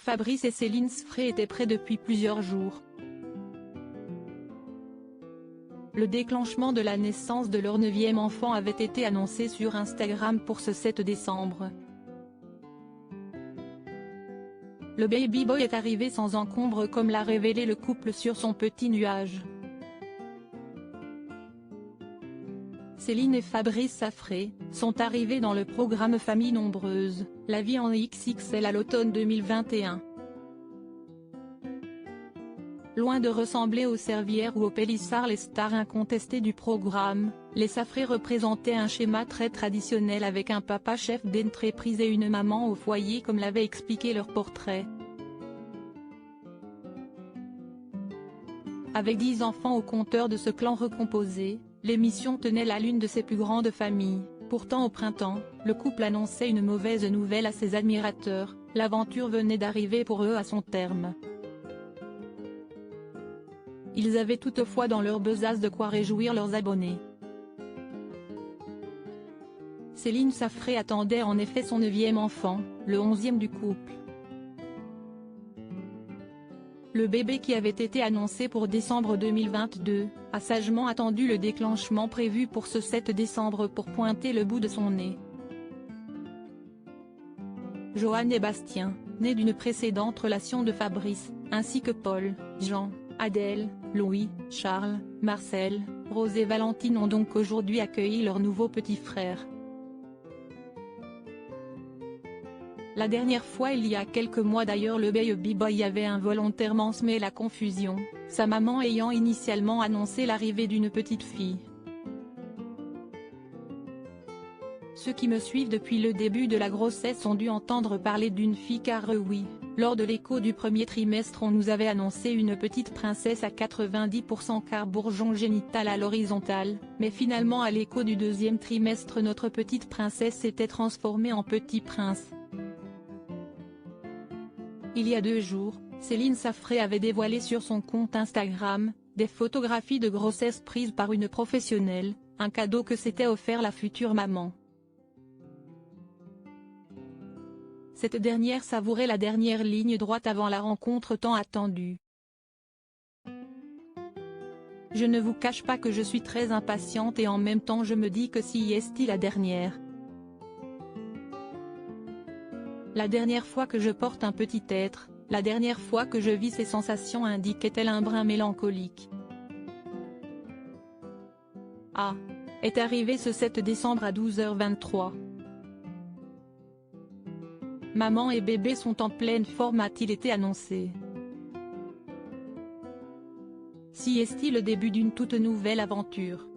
Fabrice et Céline Sfray étaient prêts depuis plusieurs jours. Le déclenchement de la naissance de leur 9e enfant avait été annoncé sur Instagram pour ce 7 décembre. Le baby boy est arrivé sans encombre comme l'a révélé le couple sur son petit nuage. Céline et Fabrice Sfray sont arrivés dans le programme Famille nombreuse, la vie en XXL à l'automne 2021. Loin de ressembler aux Servières ou aux Pélissard, les stars incontestées du programme, les Sfray représentaient un schéma très traditionnel avec un papa chef d'entreprise et une maman au foyer comme l'avait expliqué leur portrait. Avec 10 enfants au compteur de ce clan recomposé, l'émission tenait la l'une de ses plus grandes familles. Pourtant au printemps, le couple annonçait une mauvaise nouvelle à ses admirateurs, l'aventure venait d'arriver pour eux à son terme. Ils avaient toutefois dans leur besace de quoi réjouir leurs abonnés. Céline Sfray attendait en effet son 9e enfant, le 11e du couple. Le bébé qui avait été annoncé pour décembre 2022, a sagement attendu le déclenchement prévu pour ce 7 décembre pour pointer le bout de son nez. Johan et Bastien, nés d'une précédente relation de Fabrice, ainsi que Paul, Jean, Adèle, Louis, Charles, Marcel, Rose et Valentine ont donc aujourd'hui accueilli leur nouveau petit frère. La dernière fois il y a quelques mois d'ailleurs le baby boy avait involontairement semé la confusion, sa maman ayant initialement annoncé l'arrivée d'une petite fille. Ceux qui me suivent depuis le début de la grossesse ont dû entendre parler d'une fille car oui, lors de l'écho du premier trimestre on nous avait annoncé une petite princesse à 90% car bourgeon génital à l'horizontale, mais finalement à l'écho du deuxième trimestre notre petite princesse s'était transformée en petit prince. Il y a 2 jours, Céline Sfray avait dévoilé sur son compte Instagram, des photographies de grossesse prises par une professionnelle, un cadeau que s'était offert la future maman. Cette dernière savourait la dernière ligne droite avant la rencontre tant attendue. Je ne vous cache pas que je suis très impatiente et en même temps je me dis que si est-il la dernière. La dernière fois que je porte un petit être, la dernière fois que je vis ces sensations indiquait-elle un brin mélancolique. Ah, est arrivé ce 7 décembre à 12h23. Maman et bébé sont en pleine forme a-t-il été annoncé. Si est-il le début d'une toute nouvelle aventure.